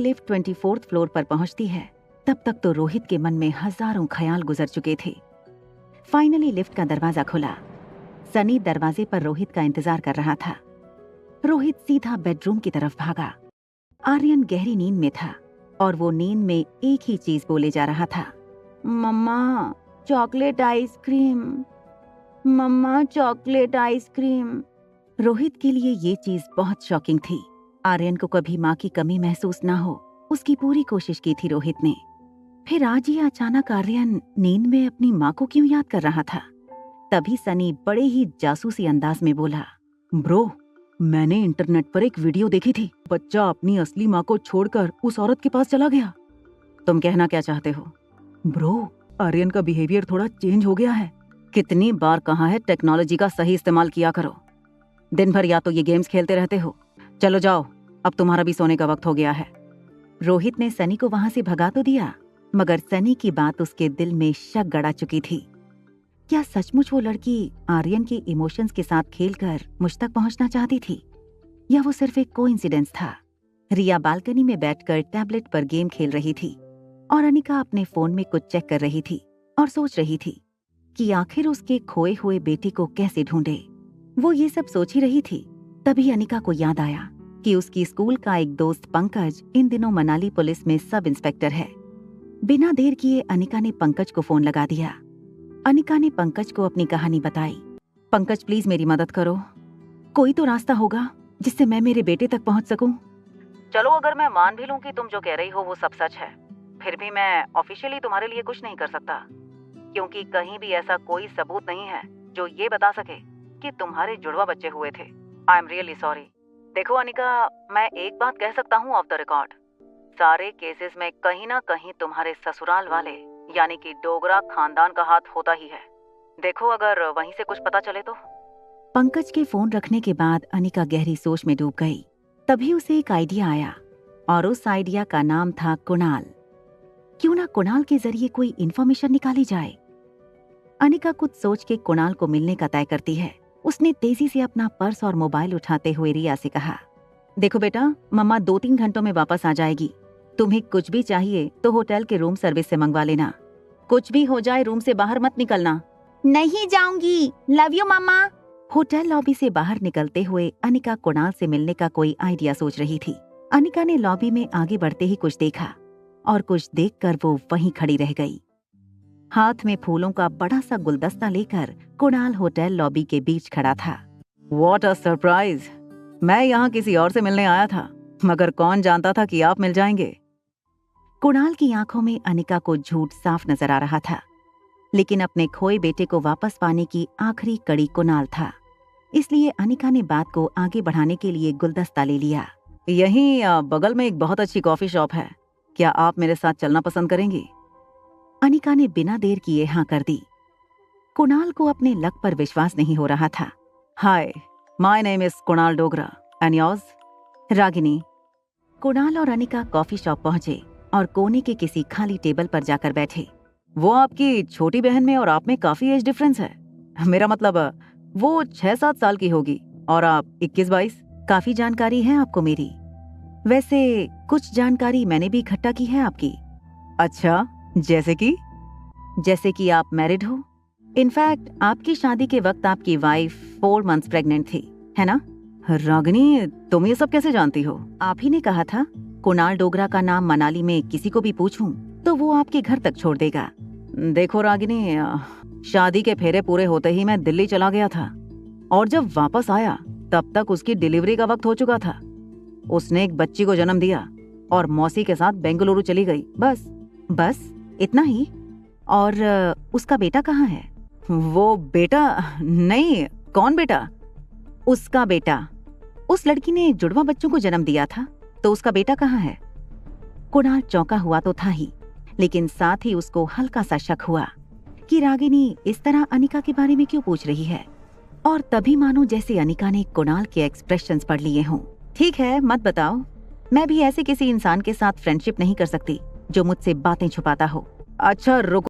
Lift 24th floor पर पहुंचती है, तब तक तो रोहित के मन में हजारों ख्याल गुजर चुके थे। फाइनली लिफ्ट का दरवाजा खुला। सनी दरवाजे पर रोहित का इंतजार कर रहा था। रोहित सीधा बेडरूम की तरफ भागा। आर्यन गहरी नींद में था और वो नींद में एक ही चीज बोले जा रहा था, मम्मा चॉकलेट आइसक्रीम, मम्मा चॉकलेट आइसक्रीम। रोहित के लिए ये चीज बहुत शॉकिंग थी। आर्यन को कभी माँ की कमी महसूस ना हो, उसकी पूरी कोशिश की थी रोहित ने। फिर आज ही अचानक आर्यन नींद में अपनी माँ को क्यों याद कर रहा था? तभी सनी बड़े ही जासूसी अंदाज में बोला, ब्रो, मैंने इंटरनेट पर एक वीडियो देखी थी। बच्चा अपनी असली माँ को छोड़कर उस औरत के पास चला गया। तुम कहना क्या चाहते हो? ब्रो, आर्यन का बिहेवियर थोड़ा चेंज हो गया है। कितनी बार कहा है टेक्नोलॉजी का सही इस्तेमाल किया करो। दिन भर या तो ये गेम्स खेलते रहते हो। चलो जाओ, अब तुम्हारा भी सोने का वक्त हो गया है। रोहित ने सनी को वहां से भगा तो दिया, मगर सनी की बात उसके दिल में शक गड़ा चुकी थी। क्या सचमुच वो लड़की आर्यन के इमोशंस के साथ खेलकर मुझ तक पहुंचना चाहती थी, या वो सिर्फ एक कोइंसिडेंस था? रिया बालकनी में बैठकर टैबलेट पर गेम खेल रही थी और अनिका अपने फोन में कुछ चेक कर रही थी और सोच रही थी कि आखिर उसके खोए हुए बेटे को कैसे ढूंढे। वो ये सब सोच ही रही थी, तभी अनिका को याद आया कि उसकी स्कूल का एक दोस्त पंकज इन दिनों मनाली पुलिस में सब इंस्पेक्टर है। बिना देर किए अनिका ने पंकज को फोन लगा दिया। अनिका ने पंकज को अपनी कहानी बताई। पंकज, प्लीज मेरी मदद करो। कोई तो रास्ता होगा जिससे मैं मेरे बेटे तक पहुंच सकूं। चलो, अगर मैं मान भी लूं कि तुम जो कह रही हो वो सब सच है, फिर भी मैं ऑफिशियली तुम्हारे लिए कुछ नहीं कर सकता, क्योंकि कहीं भी ऐसा कोई सबूत नहीं है जो ये बता सके कि तुम्हारे जुड़वा बच्चे हुए थे। I am really sorry. देखो अनिका, मैं एक बात कह सकता हूँ ऑफ द रिकॉर्ड, सारे केसेस में कहीं ना कहीं तुम्हारे ससुराल वाले यानी कि डोगरा खानदान का हाथ होता ही है। देखो, अगर वहीं से कुछ पता चले तो। पंकज के फोन रखने के बाद अनिका गहरी सोच में डूब गई। तभी उसे एक आइडिया आया और उस आइडिया का नाम था कुणाल। क्यों ना कुणाल के जरिए कोई इन्फॉर्मेशन निकाली जाए। अनिका कुछ सोच के कुणाल को मिलने का तय करती है। उसने तेजी से अपना पर्स और मोबाइल उठाते हुए रिया से कहा, देखो बेटा, मम्मा 2-3 घंटों में वापस आ जाएगी। तुम्हें कुछ भी चाहिए तो होटल के रूम सर्विस से मंगवा लेना। कुछ भी हो जाए रूम से बाहर मत निकलना। नहीं जाऊंगी, love you mama. Hotel lobby से बाहर निकलते हुए अनिका कुणाल से मिलने का कोई आइडिया सोच रही थी। अनिका ने लॉबी में आगे बढ़ते ही कुछ देखा और कुछ देखकर वो वहीं खड़ी रह गई। हाथ में फूलों का बड़ा सा गुलदस्ता लेकर कुणाल होटल लॉबी के बीच खड़ा था। What a surprise! मैं यहाँ किसी और से मिलने आया था, मगर कौन जानता था कि आप मिल जाएंगे। कुणाल की आंखों में अनिका को झूठ साफ नजर आ रहा था, लेकिन अपने खोए बेटे को वापस पाने की आखिरी कड़ी कुणाल था। इसलिए अनिका ने बात को आगे बढ़ाने के लिए गुलदस्ता ले लिया। यहीं बगल में एक बहुत अच्छी कॉफी शॉप है, क्या आप मेरे साथ चलना पसंद करेंगी? अनिका ने बिना देर किए हाँ कर दी। कुणाल को अपने लक पर विश्वास नहीं हो रहा था। Hi, my name is Kunal Dogra and yours? Ragini. Kunal और अनिका कॉफी शॉप पहुंचे और कोने के किसी खाली टेबल पर जाकर बैठे। वो आपकी छोटी बहन में और आप में काफी एज डिफरेंस है। मेरा मतलब वो 6-7 साल की होगी और आप 21-22। काफी जानकारी है आपको मेरी। वैसे कुछ जानकारी मैंने भी इकट्ठा की है आपकी। अच्छा, जैसे कि आप मैरिड हो। इनफैक्ट आपकी शादी के वक्त आपकी वाइफ 4 मंथ्स प्रेग्नेंट थी, है ना? रागिनी, तुम ये सब कैसे जानती हो? आप ही ने कहा था कुणाल डोगरा का नाम मनाली में किसी को भी पूछूं तो वो आपके घर तक छोड़ देगा। देखो रागिनी, शादी के फेरे पूरे होते ही मैं दिल्ली चला गया था और जब वापस आया तब तक उसकी डिलीवरी का वक्त हो चुका था। उसने एक बच्ची को जन्म दिया और मौसी के साथ बेंगलुरु चली गई। बस इतना ही। और उसका बेटा कहाँ है? वो बेटा नहीं। कौन बेटा? उसका बेटा। उस लड़की ने जुड़वा बच्चों को जन्म दिया था, तो उसका बेटा कहाँ है? कुणाल चौंका हुआ तो था ही, लेकिन साथ ही उसको हल्का सा शक हुआ कि रागिनी इस तरह अनिका के बारे में क्यों पूछ रही है। और तभी मानो जैसे अनिका ने कुणाल के एक्सप्रेशंस पढ़ लिए हों। ठीक है, मत बताओ। मैं भी ऐसे किसी इंसान के साथ फ्रेंडशिप नहीं कर सकती जो मुझसे बातें छुपाता हो। अच्छा रुको।